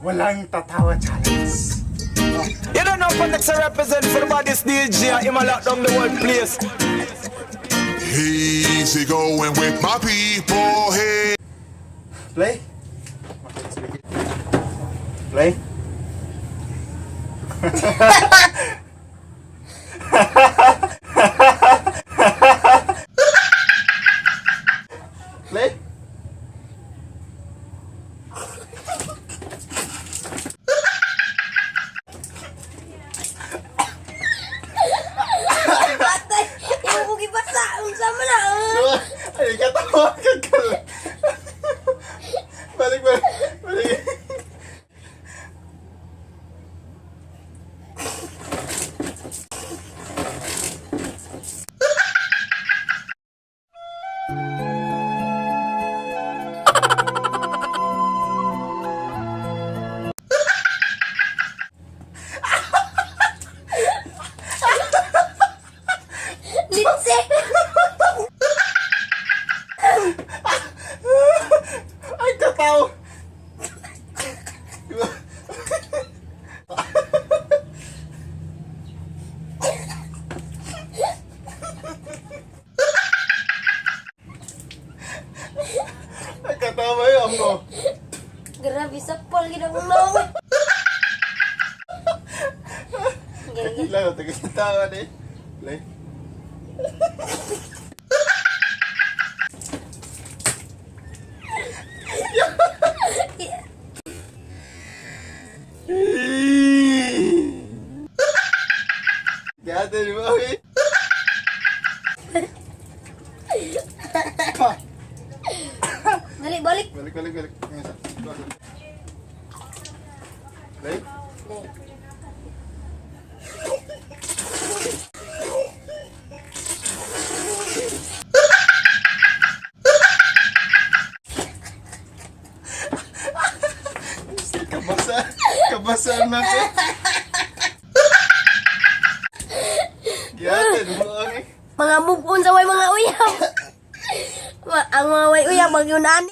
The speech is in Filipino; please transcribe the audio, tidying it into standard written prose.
Walang tatawa challenge. You don't know Phoenix represent for the baddest DJ. Him a lock down the world place. Easy going with my people. Hey. Play. Play. Play. Patay! Yung bugi basa! Ang sama na! Ay, katawa ka ka lang. Balik. Litse! Ay, katawa. Ay, katawa yun mo. Grabe sa pal, ginagong laway. Ganyan. Lang, tagal na tawa na eh. Play. Gata di ba, okay? Balik, balik. Balik. Play. Kabasa na ko. Gata di ba, okay? Mga move on sa way mga uyab. Ang mga way uyab, mag-yunani.